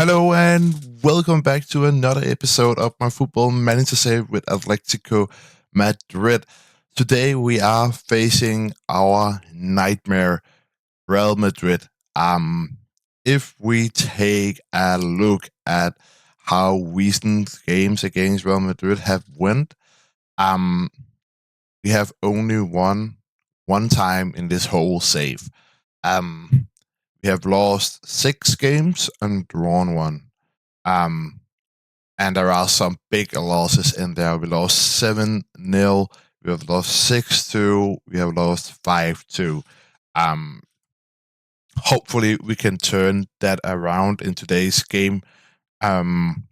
Hello and welcome back to another episode of my football manager save with Atletico Madrid. Today we are facing our nightmare Real Madrid. If we take a look at how recent games against Real Madrid have went, um, we have only won one time in this whole save. We have lost 6 games and drawn one. Um, and there are some big losses in there. We lost 7-0. We have lost 6-2. We have lost 5-2. Um, Hopefully, we can turn that around in today's game. Um,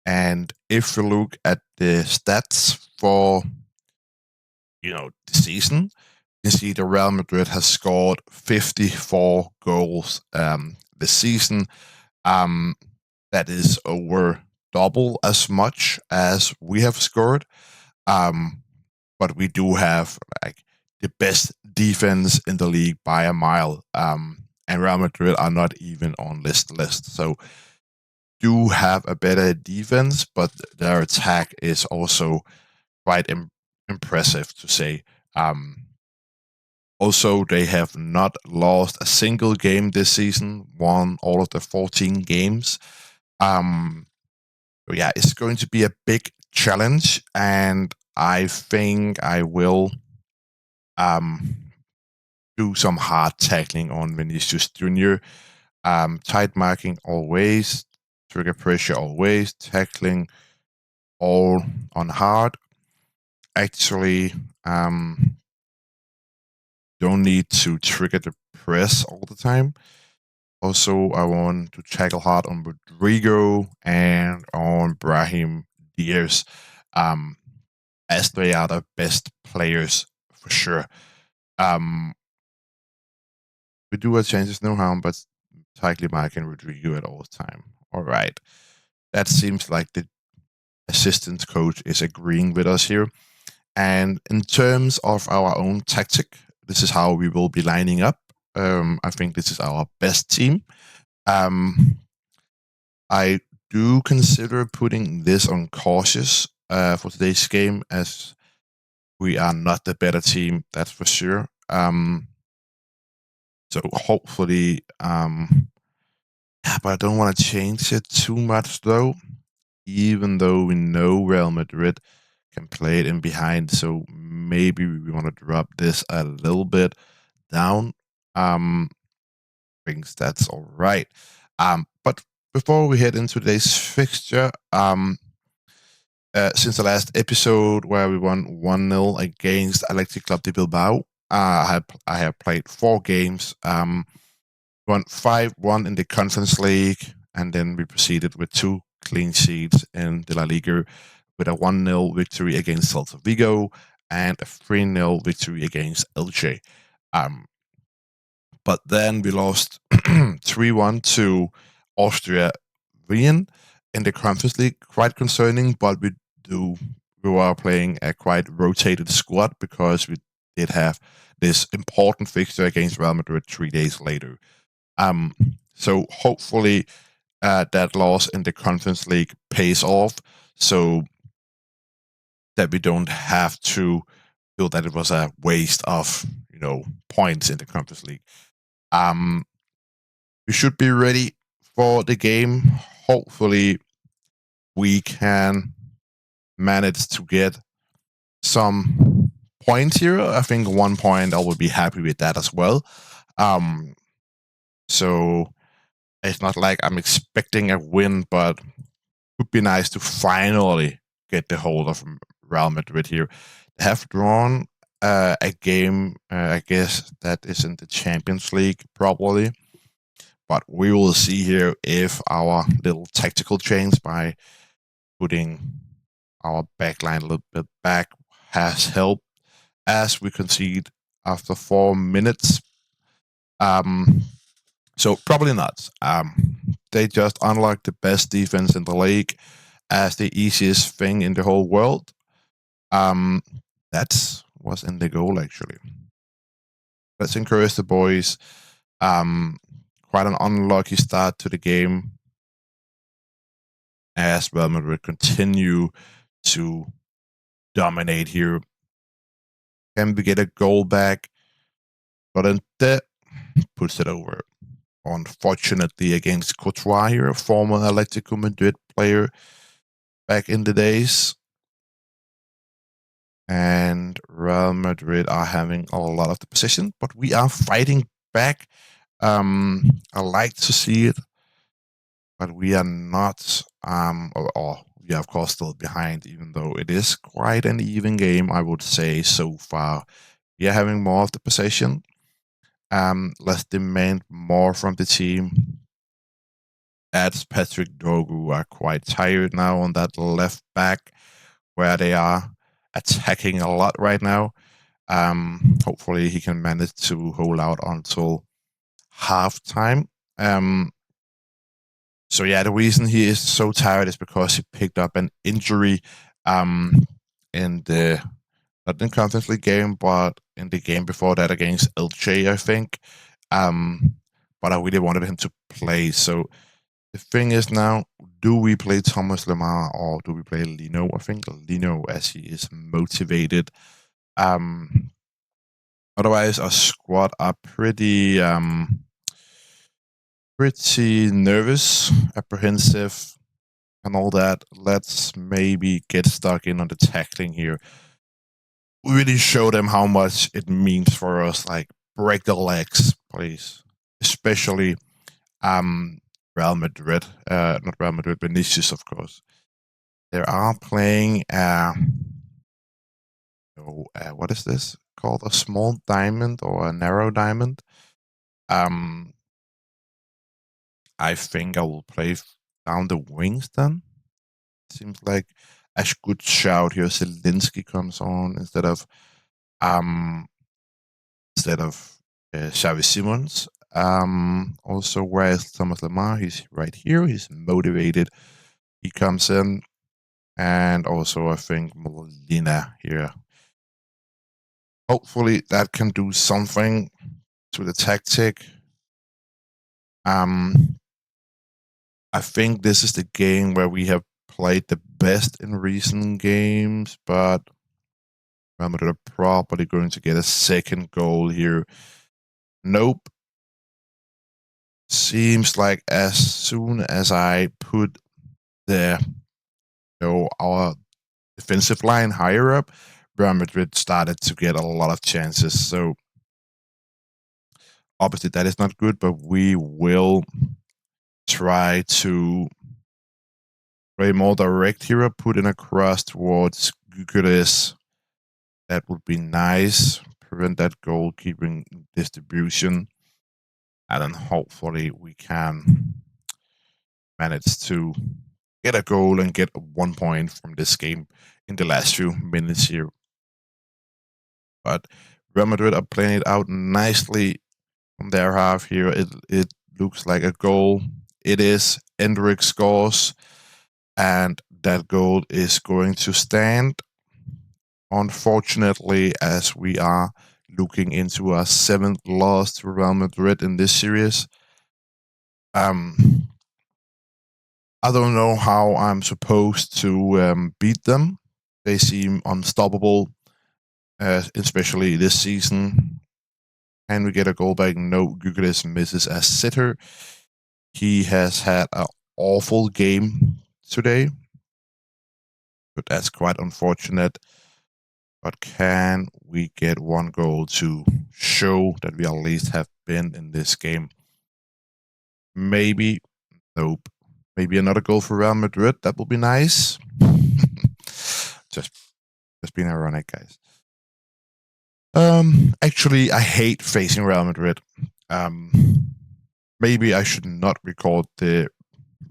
and if we look at the stats for the season, you see the Real Madrid has scored 54 goals this season. Um, that is over double as much as we have scored. Um, but we do have like the best defense in the league by a mile. And Real Madrid are not even on this list. So do have a better defense, but their attack is also quite impressive to say. Um, Also, they have not lost a single game this season, won all of the 14 games. Um, yeah, it's going to be a big challenge, and I think I will um, do some hard tackling on Vinicius Jr. Tight marking always, trigger pressure always, tackling all on hard. Actually, don't need to trigger the press all the time. Also, I want to tackle hard on Rodrigo and on Brahim Diaz, um, as they are the best players for sure. Um, we do have chances, no harm, but tightly marking Rodrigo at all time. All right. That seems like the assistant coach is agreeing with us here. And in terms of our own tactic, this is how we will be lining up. I think this is our best team. Um, I do consider putting this on cautious for today's game, as we are not the better team, that's for sure. So hopefully, yeah, but I don't want to change it too much though, even though we know Real Madrid can play it in behind. So maybe we want to drop this a little bit down. Um, Thinks that's all right. But before we head into today's fixture, since the last episode where we won 1-0 against Athletic Club de Bilbao, I have played 4 games. Won 5-1 in the Conference League, and then we proceeded with 2 clean sheets in the La Liga with a 1-0 victory against Celta Vigo and a 3-0 victory against Elche. Um, but then we lost 3-1 to Austria Wien in the Conference League. Quite concerning, but we were playing a quite rotated squad because we did have this important fixture against Real Madrid 3 days later. Um, so hopefully that loss in the Conference League pays off, so that we don't have to feel that it was a waste of points in the Conference League. Um, we should be ready for the game. Hopefully, we can manage to get some points here. I think 1 point, I will be happy with that as well. Um, so it's not like I'm expecting a win, but it would be nice to finally get the hold of Real Madrid here. They have drawn a game, I guess, that is in the Champions League, probably. But we will see here if our little tactical change by putting our backline a little bit back has helped, as we concede after 4 minutes. Um, so probably not. They just unlocked the best defense in the league as the easiest thing in the whole world. Um, that was in the goal actually. Let's encourage the boys. Um, Quite an unlucky start to the game. as Real Madrid continue to dominate here. Can we get a goal back? But instead, puts it over. Unfortunately, against Courtois here, a former Atletico Madrid player back in the days. And Real Madrid are having a lot of the possession, but we are fighting back. I like to see it, but we are not, or we are of course still behind, even though it is quite an even game, I would say so far. We are having more of the possession. Let's demand more from the team. As Patrick Dorgu are quite tired now on that left back, where they are attacking a lot right now. Hopefully he can manage to hold out until halftime. So yeah, the reason he is so tired is because he picked up an injury in the not in Conference League game, but in the game before that against Elche, I think. But I really wanted him to play. So the thing is now, do we play Thomas Lemar or do we play Lino? I think Lino, as he is motivated. Otherwise, our squad are pretty nervous, apprehensive, and all that. Let's maybe get stuck in on the tackling here. Really show them how much it means for us. Like break the legs, please. Especially Real Madrid, not Real Madrid, Vinicius, of course. They are playing. What is this called? A small diamond or a narrow diamond? Um, I think I will play down the wings then. Seems like a good shout here. Zelensky comes on um instead of Xavi Simons. Also, where is Thomas Lemar? He's right here. He's motivated. He comes in, and also I think Molina here. Hopefully that can do something to the tactic. Um, I think this is the game where we have played the best in recent games, but Real Madrid are probably going to get a second goal here. Nope. Seems like as soon as I put our defensive line higher up, Real Madrid started to get a lot of chances. So obviously that is not good, but we will try to play more direct here, put in a cross towards Gyökeres. That would be nice. Prevent that goalkeeping distribution. And then hopefully we can manage to get a goal and get 1 point from this game in the last few minutes here. But Real Madrid are playing it out nicely from their half here. It looks like a goal. It is. Endrick scores, and that goal is going to stand. Unfortunately, as we are looking into our 7th loss to Real Madrid in this series, I don't know how I'm supposed to beat them. They seem unstoppable, especially this season. Can we get a goal back? No, Gyökeres misses a sitter. He has had an awful game today, but that's quite unfortunate. But can we get one goal to show that we at least have been in this game? Maybe. Nope. Maybe another goal for Real Madrid. That would be nice. just being ironic, guys. Actually, I hate facing Real Madrid. Maybe I should not record the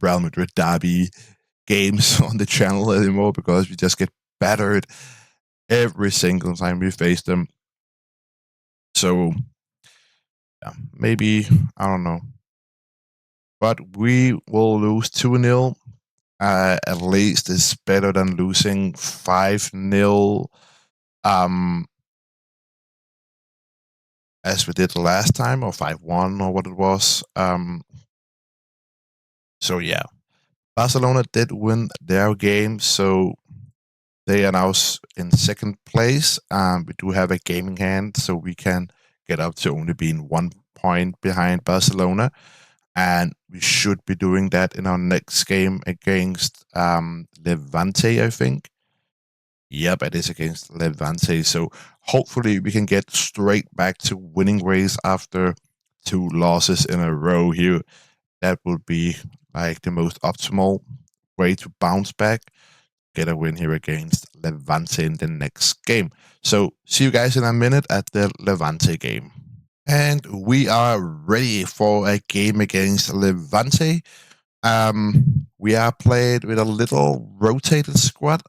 Real Madrid derby games on the channel anymore because we just get battered every single time we face them. So, yeah, maybe, I don't know. But we will lose 2-0. At least it's better than losing 5-0 as we did last time, or 5-1 or what it was. So yeah, Barcelona did win their game, so they are now in second place. We do have a gaming hand, so we can get up to only being 1 point behind Barcelona. And we should be doing that in our next game against Levante, I think. Yep, it is against Levante. So hopefully we can get straight back to winning ways after 2 losses in a row here. That would be like the most optimal way to bounce back, get a win here against Levante in the next game. So see you guys in a minute at the Levante game. And we are ready for a game against Levante. We are played with a little rotated squad,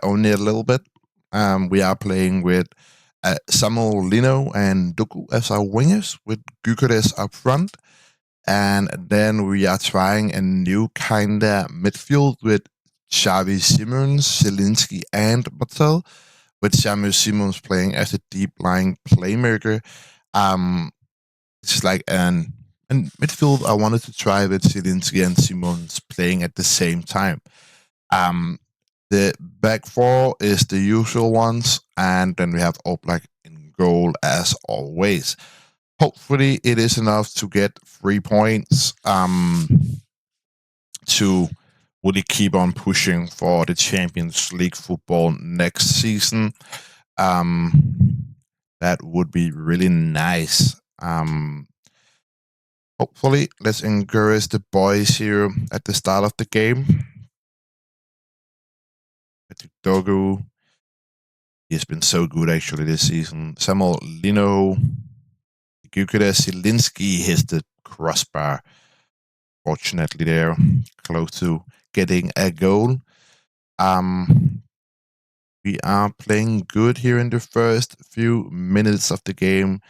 only a little bit. We are playing with Samuel Lino and Duku as our wingers, with Gyökeres up front. And then we are trying a new kind of midfield with Xavi Simons, Zielinski, and Mattel, with Samuel Simons playing as a deep lying playmaker. Um, it's like an midfield I wanted to try with Zielinski and Simons playing at the same time. Um, the back four is the usual ones, and then we have Oblak in goal as always. Hopefully, it is enough to get 3 points to really keep on pushing for the Champions League football next season. That would be really nice. Hopefully, let's encourage the boys here at the start of the game. Dogu, he's been so good actually this season. Samuel Lino, Gyökeres, Zielinski hits the crossbar. Fortunately, they're close to getting a goal. We are playing good here in the first few minutes of the game.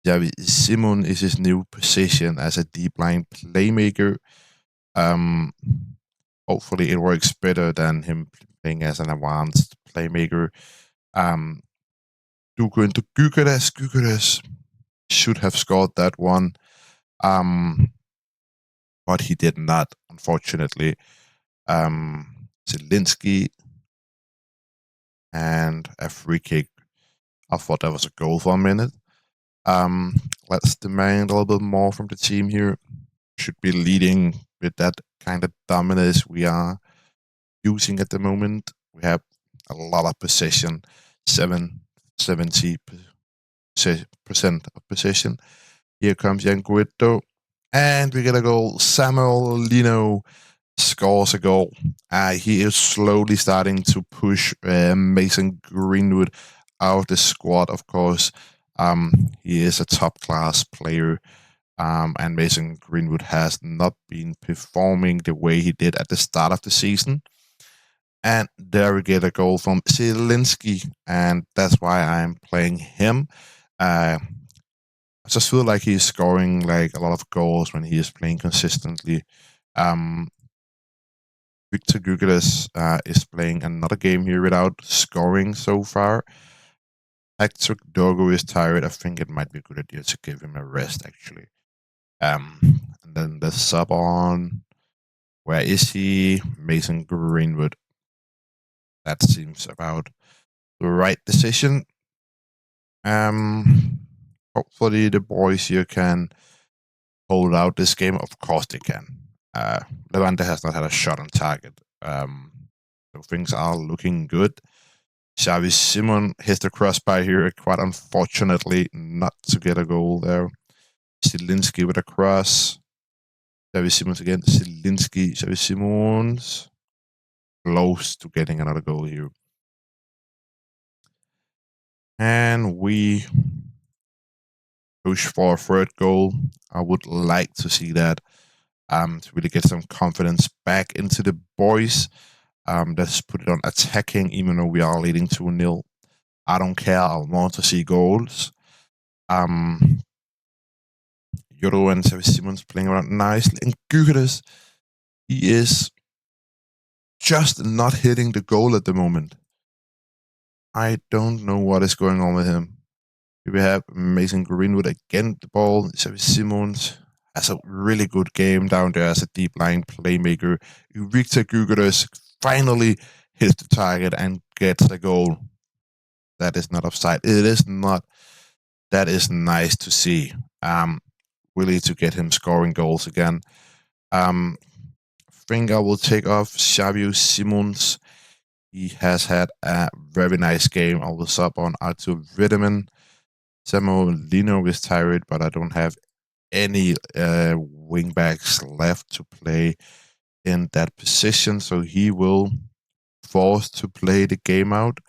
Xavi Simon is his new position as a deep line playmaker. Um, Hopefully, it works better than him playing as an advanced playmaker. Um, Duku into Gyökeres. Gyökeres should have scored that one, but he did not, unfortunately. Zielinski and a free kick. I thought that was a goal for a minute. Um, let's demand a little bit more from the team here. Should be leading with that kind of dominance we are using at the moment. We have a lot of possession, 70% of possession. Here comes Jan Guido, and we get a goal. Samuel Lino scores a goal. He is slowly starting to push Mason Greenwood out of the squad, of course. He is a top class player, and Mason Greenwood has not been performing the way he did at the start of the season. And there we get a goal from Zielinski, and that's why I'm playing him. I just feel like he's scoring like a lot of goals when he is playing consistently. Um, Victor Gyökeres is playing another game here without scoring so far. Hector Dogo is tired. I think it might be a good idea to give him a rest, actually. And then the sub on. Where is he? Mason Greenwood. That seems about the right decision. Hopefully the boys here can hold out this game. Of course they can. Levante has not had a shot on target. So things are looking good. Xavi Simon hits the crossbar here, quite unfortunately not to get a goal there. Zielinski with a cross. Xavi Simons again. Zielinski, Xavi Simons. Close to getting another goal here. And we push for a third goal. I would like to see that to really get some confidence back into the boys. Let's put it on attacking, even though we are leading 2-0. I don't care. I want to see goals. Yoro and Xavi Simons playing around nicely. And Gyökeres, he is just not hitting the goal at the moment. I don't know what is going on with him. Here we have Mason Greenwood again, the ball. Xavi Simons has a really good game down there as a deep line playmaker. Victor Gyökeres finally hits the target and gets the goal. That is not offside. It is not. That is nice to see. Really to get him scoring goals again. Think I will take off Xavier Simons. He has had a very nice game. I will sub on Artur Wiedemann. Samuel Lino is tired, but I don't have any wingbacks left to play in that position, so he will force to play the game out.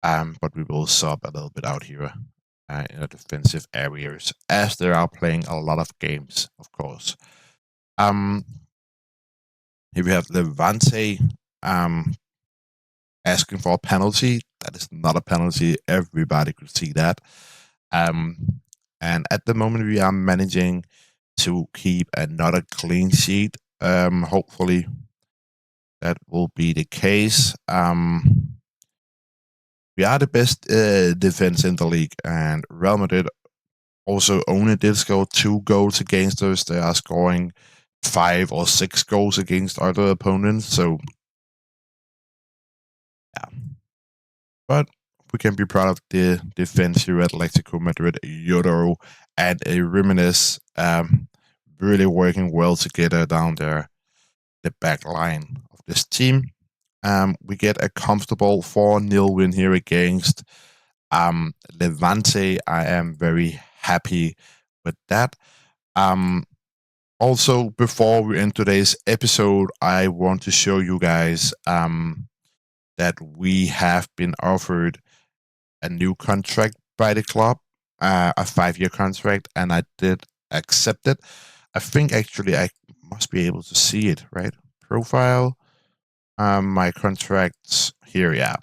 But we will sub a little bit out here in the defensive areas, as they are playing a lot of games, of course. Here we have Levante asking for a penalty. That is not a penalty. Everybody could see that. And at the moment, we are managing to keep another clean sheet. Hopefully, that will be the case. We are the best defense in the league, and Real Madrid also only did score 2 goals against us. They are scoring 5 or 6 goals against other opponents. So, yeah. But we can be proud of the defense here at Atletico Madrid. Yodoro and Jimenez really working well together down there, the back line of this team. We get a comfortable 4-0 win here against Levante. I am very happy with that. Also, before we end today's episode, I want to show you guys that we have been offered a new contract by the club, a 5-year contract, and I did accept it. I think actually I must be able to see it, right? Profile, my contracts here, yeah.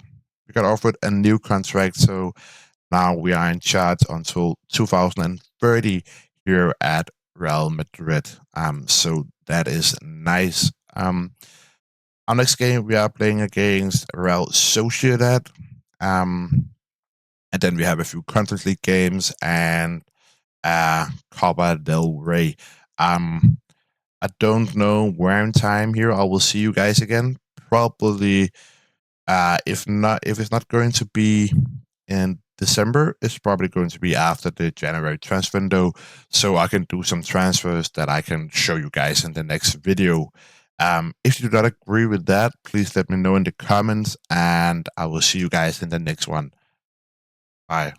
We got offered a new contract, so now we are in charge until 2030 here at Real Madrid. So that is nice. Our next game we are playing against Real Sociedad. And then we have a few Conference League games and Copa del Rey. I don't know where in time here I will see you guys again. Probably, if it's not going to be in December, it's probably going to be after the January transfer window, so I can do some transfers that I can show you guys in the next video. If you do not agree with that, please let me know in the comments, and I will see you guys in the next one. Bye.